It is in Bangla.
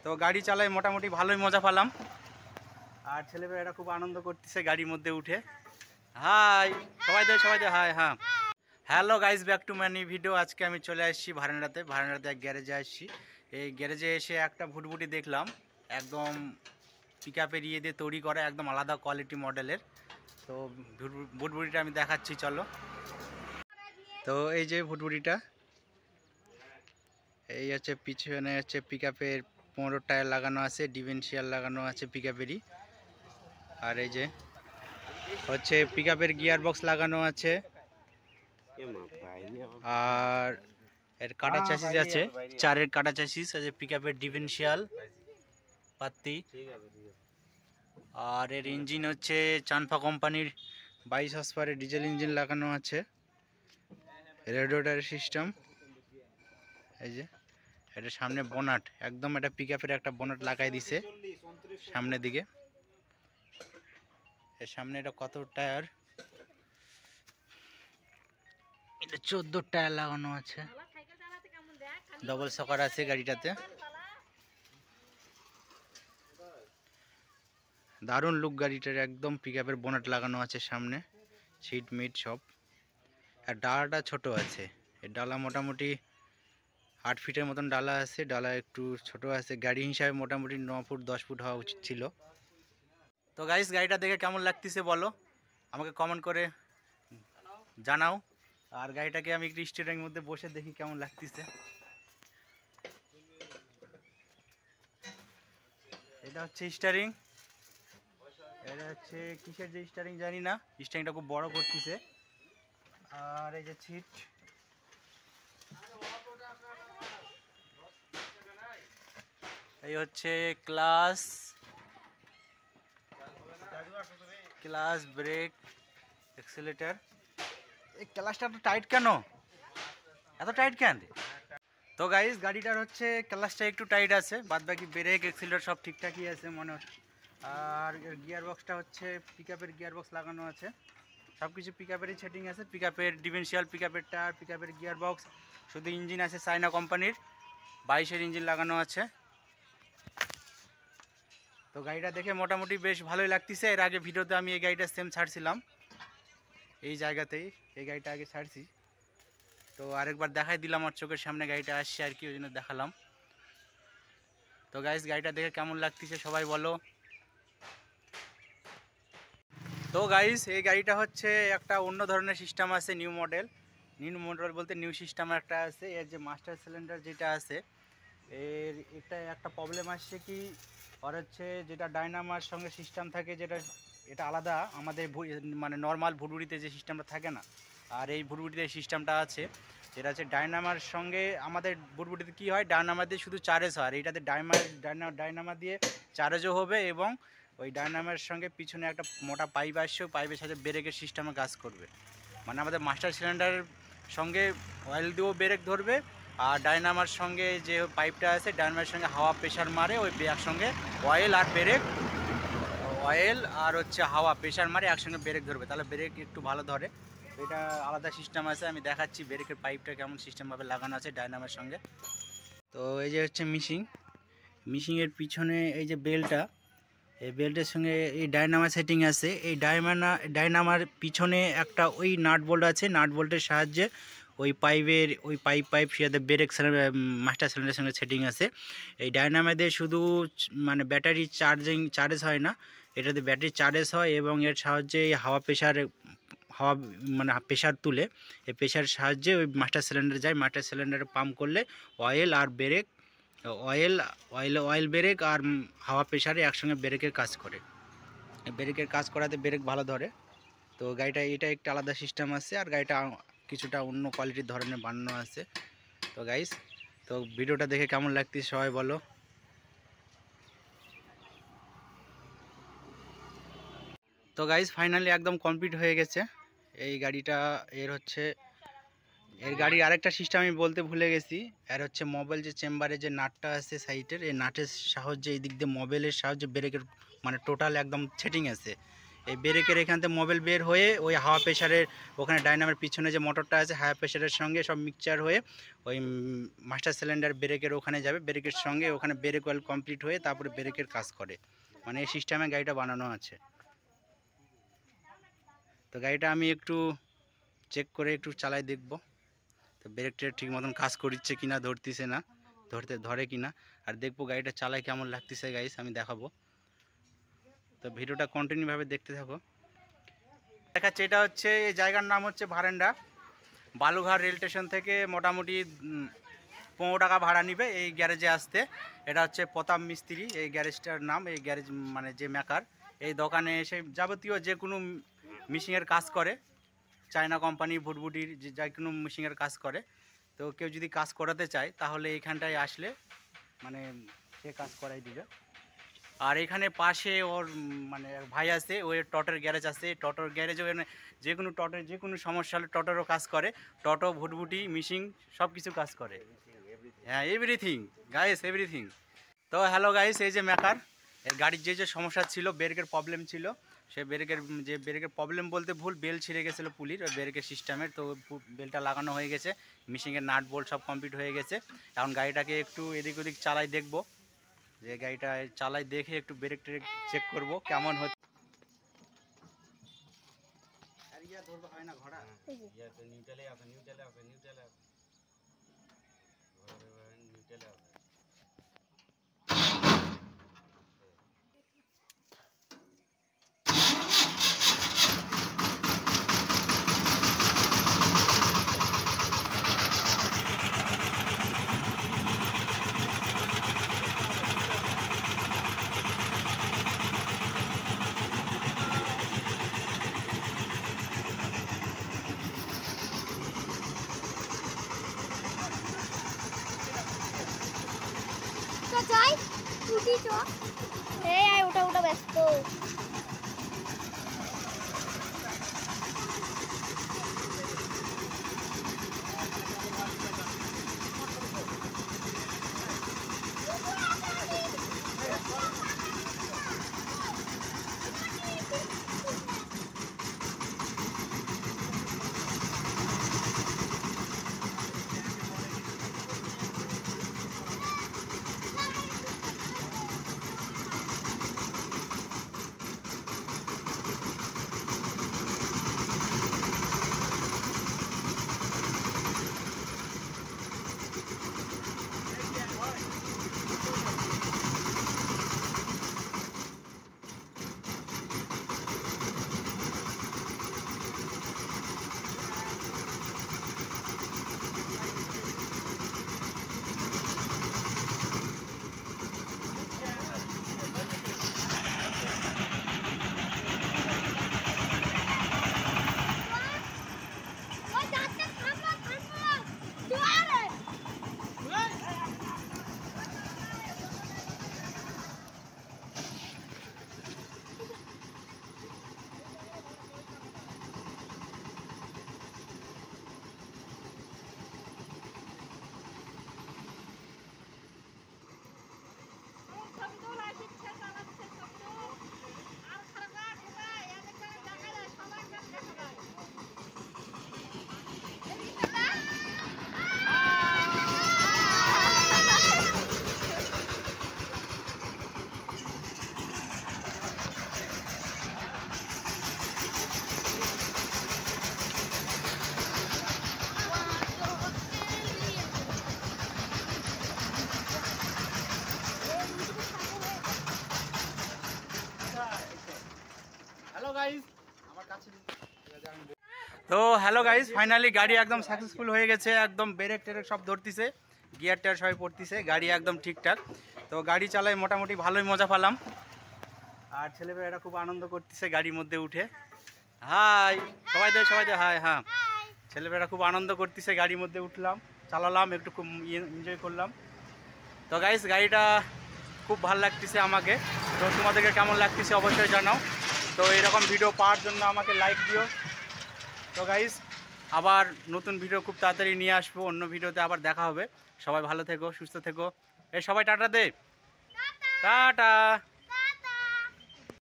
তো গাড়ি চালাই মোটামুটি ভালোই মজা পেলাম। আর ছেলেমেয়েরা খুব আনন্দ করতেছে গাড়ির মধ্যে উঠে। হাই সবাই দে হাই। হ্যাঁ, hello guys, back to my new video. আজকে আমি চলে আসছি ভারান্ডাতে এক গ্যারেজে আসছি। এই গ্যারেজে এসে একটা ভুটভুটি দেখলাম, একদম পিকআপের ইয়ে দিয়ে তৈরি করা, একদম আলাদা কোয়ালিটি মডেলের। তো ভুটভুটিটা আমি দেখাচ্ছি, চলো। তো এই যে ভুটভুটিটা, এই হচ্ছে পিছনে হচ্ছে পিকআপের 15 টায়ার লাগানো আছে, ডিফারেন্সিয়াল লাগানো আছে পিকআপেরই। আর এই যে হচ্ছে পিকআপের গিয়ার বক্স লাগানো আছে, আর এর কাটা চ্যাসিস আছে, চারের কাটা চ্যাসিস আছে, পিকআপের ডিফারেন্সিয়াল পাত্তি। আর এর ইঞ্জিন হচ্ছে চানফা কোম্পানির 22 হর্স পাওয়ারের ডিজেল ইঞ্জিন লাগানো আছে। রেডিয়েটর সিস্টেম, এই যে এটা সামনে বোনাট, একদম এটা পিকআপের একটা বোনাট লাগাই দিছে সামনের দিকে। এর সামনে এটা কত টায়ার, এটা 14 টায়ার লাগানো আছে, ডবল সকার আছে গাড়িটাতে। দারুণ লুক গাড়িটার, একদম পিকআপের বোনাট লাগানো আছে সামনে, সিট মিট সব। আর ডালাটা ছোট আছে, এর ডালা মোটামুটি 8 ফিটের মতন ডালা আছে, ডালা একটু ছোট আছে। গাড়ি হিসাবে মোটামুটি 9 ফুট 10 ফুট হওয়া উচিত ছিল। তো গাইস, গাড়িটা দেখে কেমন লাগতেছে বলো, আমাকে কমেন্ট করে জানাও। আর গাড়িটাকে আমি একটু স্টিয়ারিং মধ্যে বসে দেখি কেমন লাগতেছে। এটা হচ্ছে স্টিয়ারিং, এটা হচ্ছে কিসের যে স্টিয়ারিং জানি না, স্টিয়ারিংটা খুব বড় করতেছে। আর এই যে সিট, এই হচ্ছে ক্লাস ব্রেক অ্যাক্সিলারেটর। এই ক্লাসটা তো টাইট কেন, এত টাইট কেন? তো গাইস, গাড়িটার হচ্ছে ক্লাসটা একটু টাইট আছে, বাদ বাকি ব্রেক অ্যাক্সিলারেটর সব ঠিকঠাকই আছে মনে হচ্ছে। আর গিয়ার বক্সটা হচ্ছে পিকআপের গিয়ার বক্স লাগানো আছে, সব কিছু পিকআপেরই সেটিং আছে। পিকআপের ডিফারেন্সিয়াল, পিকআপের টায়ার, পিকআপের গিয়ার বক্স, শুধু ইঞ্জিন আছে চায়না কোম্পানির 22-এর ইঞ্জিন লাগানো আছে। তো গাড়িটা দেখে মোটামুটি বেশ ভালোই লাগতেছে। এর আগে ভিডিওতে আমি এই গাড়িটা সেম ছাড়ছিলাম, এই জায়গাতেই এই গাড়িটা আগে ছাড়ছি। তো আরেকবার দেখাই দিলাম, আমার চোখের সামনে গাড়িটা আসছে আর কি, ওই জন্য দেখালাম। তো গাইস, গাড়িটা দেখে কেমন লাগতেছে সবাই বলো। তো গাইস, এই গাড়িটা হচ্ছে একটা অন্য ধরনের সিস্টেম আছে, নিউ মডেল বলতে নিউ সিস্টেম একটা আছে। এর যে মাস্টার সিলিন্ডার যেটা আছে, এর এটা একটা প্রবলেম আসছে কি, আর হচ্ছে যেটা ডায়নামার সঙ্গে সিস্টেম থাকে, যেটা এটা আলাদা আমাদের মানে নর্মাল ভুটভুটিতে যে সিস্টেমটা থাকে না, আর এই ভুটভুটিতে সিস্টেমটা আছে, যেটা হচ্ছে ডায়নামার সঙ্গে। আমাদের ভুটভুটিতে কী হয়, ডায়নামা দিয়ে শুধু চার্জ হয়, আর এইটাতে ডায়নামা দিয়ে চার্জও হবে, এবং ওই ডায়নামার সঙ্গে পিছনে একটা মোটা পাইপ আসছে, পাইপের সাথে ব্রেকের সিস্টেমে কাজ করবে। মানে আমাদের মাস্টার সিলিন্ডারের সঙ্গে অয়েল দিয়েও ব্রেক ধরবে, আর ডায়নামার সঙ্গে যে পাইপটা আছে, ডায়নামার সঙ্গে হাওয়া প্রেশার মারে, ওই একসঙ্গে অয়েল আর ব্রেক, অয়েল আর হচ্ছে হাওয়া প্রেশার মারে একসঙ্গে ব্রেক ধরবে, তাহলে ব্রেক একটু ভালো ধরে। এটা আলাদা সিস্টেম আছে, আমি দেখাচ্ছি ব্রেকের পাইপটা কেমন সিস্টেমভাবে লাগানো আছে ডায়নামার সঙ্গে। তো এই যে হচ্ছে মিশিংয়ের পিছনে এই যে বেলটা, এই বেল্টের সঙ্গে এই ডায়নামা সেটিং আছে। এই ডায়নামার পিছনে একটা ওই নাট বোল্ট আছে, নাট বোল্টের সাহায্যে ওই পাইপ সাথে ব্রেক মাস্টার সিলিন্ডারের সঙ্গে সেটিং আছে। এই ডায়নামাদের শুধু মানে ব্যাটারি চার্জ হয় না, এটাতে ব্যাটারি চার্জ হয়, এবং এর সাহায্যে হাওয়া মানে প্রেশার তুলে, এই প্রেশারের সাহায্যে ওই মাস্টার সিলিন্ডারে যায়। মাস্টার সিলিন্ডারে পাম্প করলে অয়েল আর ব্রেক, অয়েল ব্রেক আর হাওয়া প্রেশারে একসঙ্গে ব্রেকের কাজ করে। ব্রেকের কাজ করাতে ব্রেক ভালো ধরে। তো গাড়িটা এটা একটা আলাদা সিস্টেম আছে, আর গাড়িটা কিছুটা অন্য কোয়ালিটির ধরনের বানানো আছে। তো গাইস, তো ভিডিওটা দেখে কেমন লাগছে সবাই বলো। তো গাইস, ফাইনালি একদম কমপ্লিট হয়ে গেছে এই গাড়িটা। এর গাড়ির আরেকটা সিস্টেম আমি বলতে ভুলে গেছি, এর হচ্ছে মোবাইল যে চেম্বারে যে নাটটা আছে সাইডের, এই নাটের সাহায্যে এই দিক দিয়ে মোবাইলের সাহায্যে ব্রেকের মানে টোটাল একদম সেটিং আছে। এই ব্রেকের এখান থেকে মোবিল বের হয়ে ওই হাওয়া প্রেশারের ওখানে ডাইনামের পিছনে যে মোটরটা আছে হাওয়া প্রেশারের সঙ্গে সব মিক্সচার হয়ে ওই মাস্টার সিলিন্ডার ব্রেকের ওখানে যাবে, ব্রেকের সঙ্গে ওখানে ব্রেক অয়েল কমপ্লিট হয়ে তারপরে ব্রেকের কাজ করে। মানে এই সিস্টেমে গাড়িটা বানানো আছে। তো গাড়িটা আমি একটু চেক করে একটু চালাই দেখব, তো ব্রেকটা ঠিক মতন কাজ করছে কিনা, ধরতেছে না, ধরে কিনা, আর দেখবো গাড়িটা চালায় কেমন লাগতেছে গাইস, আমি দেখাবো। তো ভিডিওটা কন্টিনিউভাবে দেখতে থাকো। দেখাচ্ছে এটা হচ্ছে এই জায়গার নাম হচ্ছে ভারেন্ডা। বালুঘাট রেল স্টেশন থেকে মোটামুটি 15 টাকা ভাড়া নিবে এই গ্যারেজে আসতে। এটা হচ্ছে প্রতাপ মিস্ত্রি এই গ্যারেজটার নাম। এই গ্যারেজ মানে যে মেকার, এই দোকানে এসে যাবতীয় যে কোনো মিশিংয়ের কাজ করে, চায়না কোম্পানি ভুটভুটির যে কোনো মিশিংয়ের কাজ করে। তো কেউ যদি কাজ করাতে চায় তাহলে এইখানটায় আসলে মানে সে কাজ করাই দিবে। আর এখানে পাশে ওর মানে ভাই আছে, ওই টটের গ্যারেজ আছে, টটোর গ্যারেজে যে কোনো টটের যে কোনো সমস্যা হলে টটোরও কাজ করে, টটো ভুটভুটি মিশিং সব কিছু কাজ করে। হ্যাঁ, এভরিথিং গাইস, এভরিথিং। তো হ্যালো গাইস, এই যে মেকার, এর গাড়ির যে সমস্যা ছিল, ব্রেকের প্রবলেম ছিল, সে ব্রেকের প্রবলেম বলতে ভুল, বেল ছিঁড়ে গেছিলো পুলির ওই ব্রেকের সিস্টেমের, তো বেলটা লাগানো হয়ে গেছে, মিশিংয়ের নাট বোল্ট সব কমপ্লিট হয়ে গেছে। এখন গাড়িটাকে একটু এদিক ওদিক চালাই দেখবো, যে গাড়িটা চালাই দেখে একটু ব্রেক ট্রেক চেক করবো কেমন হচ্ছে। হয় না ঘোড়া নিউট্রালে আছে, নিউট্রালে আছে, নিউট্রালে আছে, নিউট্রালে আছে। যাই উঠি তো এই আয় ওটা ওটা ব্যস্ত তো হ্যালো গাইস, ফাইনালি গাড়ি একদম সাকসেসফুল হয়ে গেছে, একদম ব্রেক টেরেক সব ধরতেছে, গিয়ার টিয়ার সবাই পড়তেছে, গাড়ি একদম ঠিকঠাক। তো গাড়ি চালাই মোটামুটি ভালোই মজা পেলাম, আর ছেলেমেয়েরা খুব আনন্দ করতেছে গাড়ির মধ্যে উঠে। হাই সবাই দে হাই। হ্যাঁ, ছেলেমেয়েরা খুব আনন্দ করতেছে, গাড়ির মধ্যে উঠলাম, চালালাম, একটু খুব এনজয় করলাম। তো গাইস, গাড়িটা খুব ভালো লাগতেছে আমাকে। তো তোমাদেরকে কেমন লাগতেছে অবশ্যই জানাও। তো এরকম ভিডিও পাওয়ার জন্য আমাকে লাইক দিও। তো গাইস, আবার নতুন ভিডিও খুব তাড়াতাড়ি নিয়ে আসবো, অন্য ভিডিওতে আবার দেখা হবে। সবাই ভালো থেকো, সুস্থ থেকো। এই সবাই টাটা দে, টাটা।